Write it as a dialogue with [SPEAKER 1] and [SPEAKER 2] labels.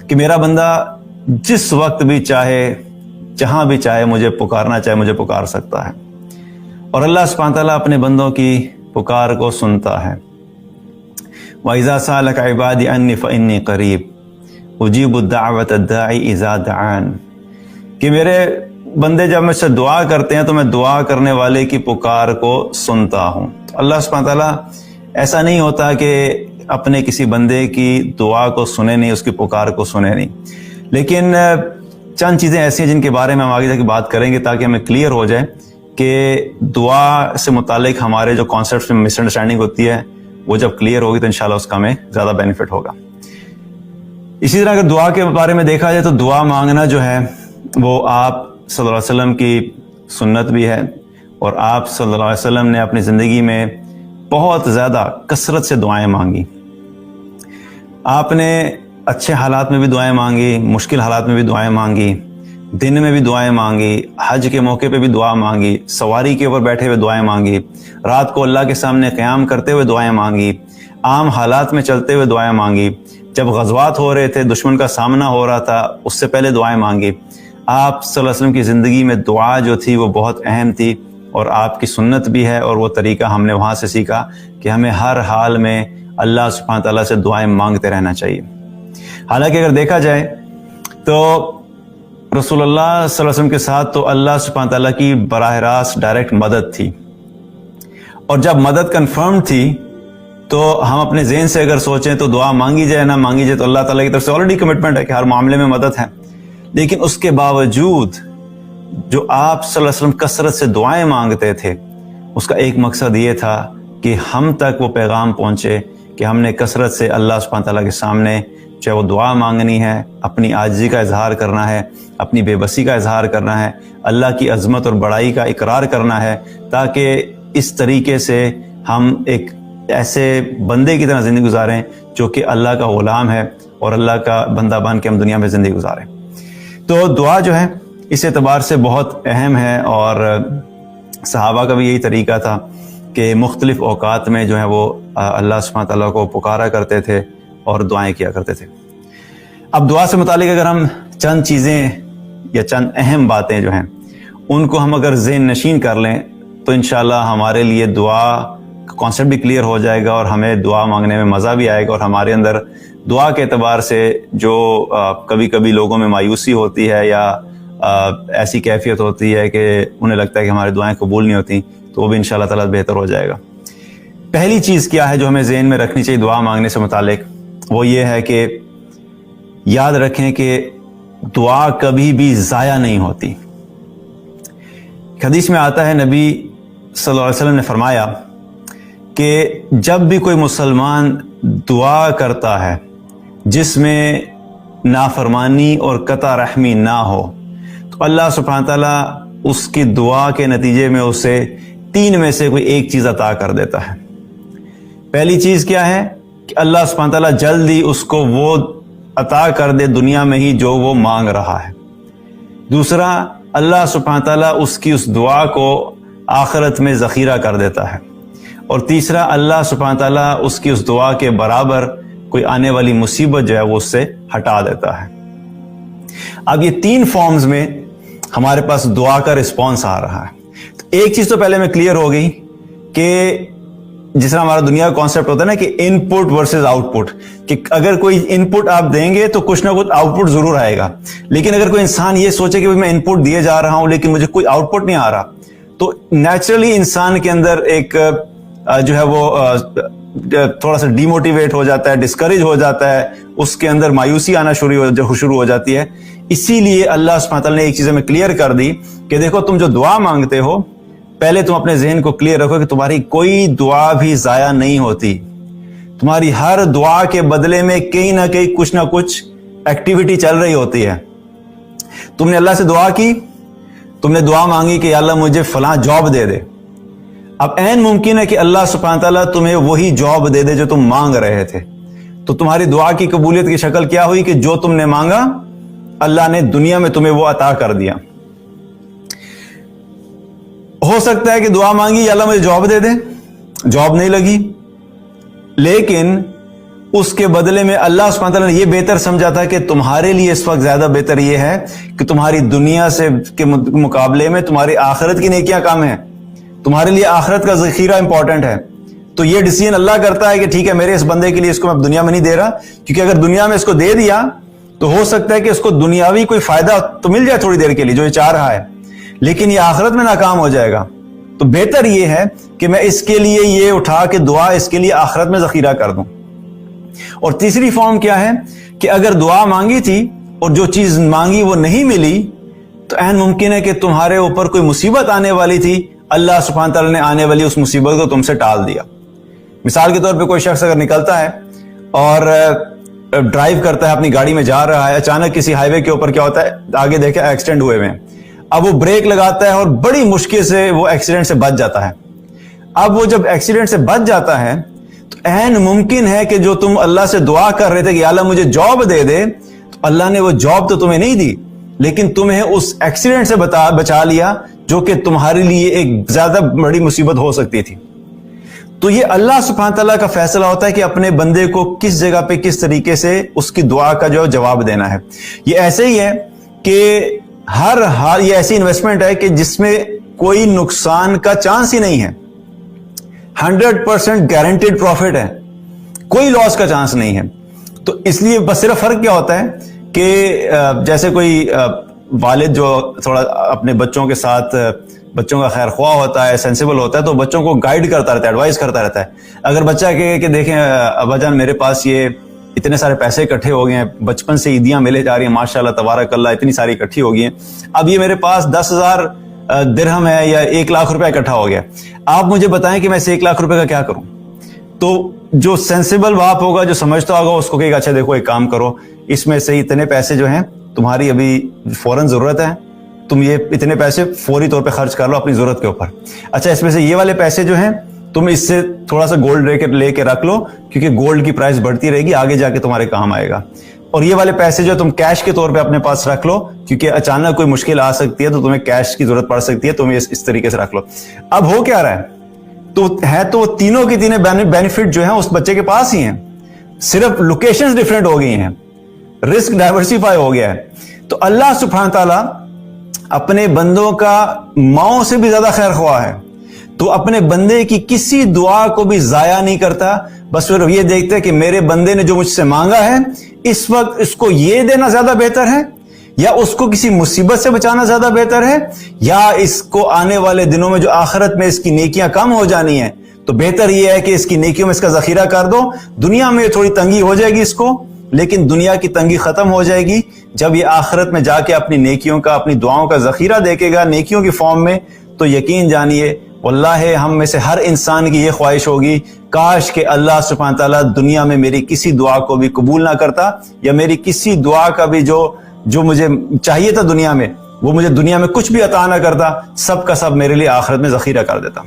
[SPEAKER 1] کہ میرا بندہ جس وقت بھی چاہے جہاں بھی چاہے مجھے پکارنا چاہے مجھے پکار سکتا ہے، اور اللہ سبحانہ تعالیٰ اپنے بندوں کی پکار کو سنتا ہے۔ وَإِذَا سَأَلَكَ عِبَادِي عَنِّي فَإِنِّي قَرِيبٌ أُجِيبُ الدَّعْوَةَ الدَّاعِ إِذَا دَعَانِ، کہ میرے بندے جب مجھ سے دعا کرتے ہیں تو میں دعا کرنے والے کی پکار کو سنتا ہوں۔ اللہ سبحانہ تعالیٰ ایسا نہیں ہوتا کہ اپنے کسی بندے کی دعا کو سنے نہیں، اس کی پکار کو سنے نہیں، لیکن چند چیزیں ایسی ہیں جن کے بارے میں ہم آگے جا کے بات کریں گے تاکہ ہمیں کلیئر ہو جائے کہ دعا سے متعلق ہمارے جو کانسیپٹس میں مس انڈرسٹینڈنگ ہوتی ہے وہ جب کلیئر ہوگی تو انشاءاللہ اس کا ہمیں زیادہ بینیفٹ ہوگا۔ اسی طرح اگر دعا کے بارے میں دیکھا جائے تو دعا مانگنا جو ہے وہ آپ صلی اللہ علیہ وسلم کی سنت بھی ہے، اور آپ صلی اللہ علیہ وسلم نے اپنی زندگی میں بہت زیادہ کثرت سے دعائیں مانگی۔ آپ نے اچھے حالات میں بھی دعائیں مانگی، مشکل حالات میں بھی دعائیں مانگی، دن میں بھی دعائیں مانگی، حج کے موقع پہ بھی دعا مانگی، سواری کے اوپر بیٹھے ہوئے دعائیں مانگی، رات کو اللہ کے سامنے قیام کرتے ہوئے دعائیں مانگی، عام حالات میں چلتے ہوئے دعائیں مانگی، جب غزوات ہو رہے تھے دشمن کا سامنا ہو رہا تھا اس سے پہلے دعائیں مانگی۔ آپ صلی اللہ علیہ وسلم کی زندگی میں دعا جو تھی وہ بہت اہم تھی، اور آپ کی سنت بھی ہے، اور وہ طریقہ ہم نے وہاں سے سیکھا کہ ہمیں ہر حال میں اللہ سبحانہ تعالیٰ سے دعائیں مانگتے رہنا چاہیے۔ حالانکہ اگر دیکھا جائے تو رسول اللہ صلی اللہ علیہ وسلم کے ساتھ تو اللہ سبحانہ تعالیٰ کی براہ راست ڈائریکٹ مدد تھی، اور جب مدد کنفرم تھی تو ہم اپنے ذہن سے اگر سوچیں تو دعا مانگی جائے نہ مانگی جائے تو اللہ تعالیٰ کی طرف سے آلریڈی کمٹمنٹ ہے کہ ہر معاملے میں مدد ہے، لیکن اس کے باوجود جو آپ صلی اللہ علیہ وسلم کثرت سے دعائیں مانگتے تھے اس کا ایک مقصد یہ تھا کہ ہم تک وہ پیغام پہنچے کہ ہم نے کثرت سے اللہ سبحانہ تعالیٰ کے سامنے چاہے وہ دعا مانگنی ہے، اپنی عاجزی کا اظہار کرنا ہے، اپنی بے بسی کا اظہار کرنا ہے، اللہ کی عظمت اور بڑائی کا اقرار کرنا ہے، تاکہ اس طریقے سے ہم ایک ایسے بندے کی طرح زندگی گزاریں جو کہ اللہ کا غلام ہے اور اللہ کا بندہ بن کے ہم دنیا میں زندگی گزاریں۔ تو دعا جو ہے اس اعتبار سے بہت اہم ہے، اور صحابہ کا بھی یہی طریقہ تھا کہ مختلف اوقات میں جو ہے وہ اللہ سبحانہ تعالیٰ کو پکارا کرتے تھے اور دعائیں کیا کرتے تھے۔ اب دعا سے متعلق اگر ہم چند چیزیں یا چند اہم باتیں جو ہیں ان کو ہم اگر ذہن نشین کر لیں تو انشاءاللہ ہمارے لیے دعا کا کانسیپٹ بھی کلیئر ہو جائے گا، اور ہمیں دعا مانگنے میں مزہ بھی آئے گا، اور ہمارے اندر دعا کے اعتبار سے جو کبھی کبھی لوگوں میں مایوسی ہوتی ہے یا ایسی کیفیت ہوتی ہے کہ انہیں لگتا ہے کہ ہماری دعائیں قبول نہیں ہوتی، تو وہ بھی انشاءاللہ تعالیٰ بہتر ہو جائے گا۔ پہلی چیز کیا ہے جو ہمیں ذہن میں رکھنی چاہیے دعا مانگنے سے متعلق، وہ یہ ہے کہ یاد رکھیں کہ دعا کبھی بھی ضائع نہیں ہوتی۔ حدیث میں آتا ہے نبی صلی اللہ علیہ وسلم نے فرمایا کہ جب بھی کوئی مسلمان دعا کرتا ہے جس میں نافرمانی اور قطع رحمی نہ ہو تو اللہ سبحانہ تعالیٰ اس کی دعا کے نتیجے میں اسے 3 میں سے کوئی ایک چیز عطا کر دیتا ہے۔ پہلی چیز کیا ہے کہ اللہ سبحانہ تعالیٰ جلد ہی اس کو وہ عطا کر دے دنیا میں ہی جو وہ مانگ رہا ہے۔ دوسرا، اللہ سبحانہ تعالیٰ اس کی اس دعا کو آخرت میں ذخیرہ کر دیتا ہے۔ اور تیسرا، اللہ سبحانہ تعالیٰ اس کی اس دعا کے برابر کوئی آنے والی مصیبت جو ہے وہ اس سے ہٹا دیتا ہے۔ اب یہ 3 فارمز میں ہمارے پاس دعا کا رسپانس آ رہا ہے۔ تو ایک چیز تو پہلے میں کلیئر ہو گئی کہ جس طرح ہمارا دنیا کا کانسیپٹ ہوتا ہے نا کہ ان پٹ ورسز آؤٹ پٹ، کہ اگر کوئی ان پٹ آپ دیں گے تو کچھ نہ کچھ آؤٹ پٹ ضرور آئے گا، لیکن اگر کوئی انسان یہ سوچے کہ میں ان پٹ دیے جا رہا ہوں لیکن مجھے کوئی آؤٹ پٹ نہیں آ رہا، تو نیچرلی انسان کے اندر ایک جو ہے وہ تھوڑا سا ڈی موٹیویٹ ہو جاتا ہے، ڈسکریج ہو جاتا ہے، اس کے اندر مایوسی آنا شروع ہو جاتی ہے۔ اسی لیے اللہ سبحانہ تعالیٰ نے ایک چیز ہمیں کلیئر کر دی کہ دیکھو تم جو دعا مانگتے ہو پہلے تم اپنے ذہن کو کلیئر رکھو کہ تمہاری کوئی دعا بھی ضائع نہیں ہوتی، تمہاری ہر دعا کے بدلے میں کہیں نہ کہیں کچھ نہ کچھ ایکٹیویٹی چل رہی ہوتی ہے۔ تم نے اللہ سے دعا کی، تم نے دعا مانگی کہ یا اللہ مجھے فلاں جاب دے دے، اب عین ممکن ہے کہ اللہ سبحانہ تعالیٰ تمہیں وہی جاب دے دے جو تم مانگ رہے تھے، تو تمہاری دعا کی قبولیت کی شکل کیا ہوئی کہ جو تم نے مانگا اللہ نے دنیا میں تمہیں وہ عطا کر دیا۔ ہو سکتا ہے کہ دعا مانگی یا اللہ مجھے جاب دے دے، جاب نہیں لگی، لیکن اس کے بدلے میں اللہ سبحانہ تعالیٰ نے یہ بہتر سمجھا تھا کہ تمہارے لیے اس وقت زیادہ بہتر یہ ہے کہ تمہاری دنیا سے کے مقابلے میں تمہاری آخرت کی نیکیاں کم ہیں، تمہارے لیے آخرت کا ذخیرہ امپورٹنٹ ہے. تو یہ ڈیسیژن اللہ کرتا ہے کہ ٹھیک ہے میرے اس بندے کے لیے اس کو میں دنیا میں نہیں دے رہا، کیونکہ اگر دنیا میں اس کو دے دیا تو ہو سکتا ہے کہ اس کو دنیاوی کوئی فائدہ تو مل جائے تھوڑی دیر کے لیے جو یہ چاہ رہا ہے، لیکن یہ آخرت میں ناکام ہو جائے گا. تو بہتر یہ ہے کہ میں اس کے لیے یہ اٹھا کے دعا اس کے لیے آخرت میں ذخیرہ کر دوں. اور تیسری فارم کیا ہے کہ اگر دعا مانگی تھی اور جو چیز مانگی وہ نہیں ملی تو عین ممکن ہے کہ تمہارے اوپر کوئی مصیبت آنے والی تھی، اللہ سبحانہ تعالیٰ نے آنے والی اس مصیبت کو تم سے ٹال دیا. مثال کے طور پہ کوئی شخص اگر نکلتا ہے اور ڈرائیو کرتا ہے، اپنی گاڑی میں جا رہا ہے، اچانک کسی ہائی وے کے اوپر کیا ہوتا ہے، آگے دیکھیں ایکسیڈنٹ ہوئے ہوئے ہیں. اب وہ بریک لگاتا ہے اور بڑی مشکل سے وہ ایکسیڈنٹ سے بچ جاتا ہے. اب وہ جب ایکسیڈنٹ سے بچ جاتا ہے تو عین ممکن ہے کہ جو تم اللہ سے دعا کر رہے تھے کہ اللہ مجھے جاب دے دے، تو اللہ نے وہ جاب تو تمہیں نہیں دی لیکن تمہیں اس ایکسیڈنٹ سے بچا لیا جو کہ تمہارے لیے ایک زیادہ بڑی مصیبت ہو سکتی تھی. تو یہ اللہ سبحانہ تعالیٰ کا فیصلہ ہوتا ہے کہ اپنے بندے کو کس جگہ پہ کس طریقے سے اس کی دعا کا جو جواب دینا ہے. یہ ایسے ہی ہے کہ ہر حال یہ ایسی انویسٹمنٹ ہے کہ جس میں کوئی نقصان کا چانس ہی نہیں ہے، 100% گارنٹیڈ پروفٹ ہے، کوئی لاس کا چانس نہیں ہے. تو اس لیے بس صرف فرق کیا ہوتا ہے کہ جیسے کوئی والد جو تھوڑا اپنے بچوں کے ساتھ بچوں کا خیر خواہ ہوتا ہے، سینسیبل ہوتا ہے، تو بچوں کو گائیڈ کرتا رہتا ہے، ایڈوائز کرتا رہتا ہے. اگر بچہ کہے کہ دیکھیں ابا جان میرے پاس یہ اتنے سارے پیسے اکٹھے ہو گئے ہیں، بچپن سے عیدیاں ملے جا رہی ہیں ماشاءاللہ تبارک اللہ، اتنی ساری اکٹھی ہو گئی ہیں، اب یہ میرے پاس 10,000 درہم ہے یا 1,00,000 روپے اکٹھا ہو گیا، آپ مجھے بتائیں کہ میں اس 1,00,000 روپے کا کیا کروں. تو جو سینسیبل باپ ہوگا، جو سمجھتا ہوگا، اس کو کہے گا اچھا دیکھو ایک کام کرو، اس میں سے اتنے پیسے جو ہیں تمہاری ابھی فوراً ضرورت ہے، تم یہ اتنے پیسے فوری طور پہ خرچ کر لو اپنی ضرورت کے اوپر. اچھا اس میں سے یہ والے پیسے جو ہیں تم اس سے تھوڑا سا گولڈ لے کے رکھ لو، کیونکہ گولڈ کی پرائس بڑھتی رہے گی، آگے جا کے تمہارے کام آئے گا. اور یہ والے پیسے جو تم کیش کے طور پہ اپنے پاس رکھ لو، کیونکہ اچانک کوئی مشکل آ سکتی ہے تو تمہیں کیش کی ضرورت پڑ سکتی ہے، تمہیں اس طریقے سے رکھ لو. اب ہو کیا رہا ہے تو وہ تینوں کی تینوں بینیفٹ جو ہیں اس بچے کے پاس ہی ہیں، صرف لوکیشنز ڈیفرنٹ ہو گئی ہیں، رسک ڈائیورسیفائی ہو گیا ہے. تو اللہ سبحانہ تعالیٰ اپنے بندوں کا ماؤں سے بھی زیادہ خیر خواہ ہے، تو اپنے بندے کی کسی دعا کو بھی ضائع نہیں کرتا. بس پھر یہ دیکھتے کہ میرے بندے نے جو مجھ سے مانگا ہے اس وقت اس کو یہ دینا زیادہ بہتر ہے یا اس کو کسی مصیبت سے بچانا زیادہ بہتر ہے، یا اس کو آنے والے دنوں میں جو آخرت میں اس کی نیکیاں کم ہو جانی ہیں تو بہتر یہ ہے کہ اس کی نیکیوں میں اس کا ذخیرہ کر دو. دنیا میں تھوڑی تنگی ہو جائے گی اس کو، لیکن دنیا کی تنگی ختم ہو جائے گی جب یہ آخرت میں جا کے اپنی نیکیوں کا، اپنی دعاؤں کا ذخیرہ دیکھے گا نیکیوں کی فارم میں. تو یقین جانیے واللہ ہم میں سے ہر انسان کی یہ خواہش ہوگی کاش کہ اللہ سبحانہ تعالیٰ دنیا میں میری کسی دعا کو بھی قبول نہ کرتا، یا میری کسی دعا کا بھی جو مجھے چاہیے تھا دنیا میں وہ مجھے دنیا میں کچھ بھی عطا نہ کرتا، سب کا سب میرے لیے آخرت میں ذخیرہ کر دیتا.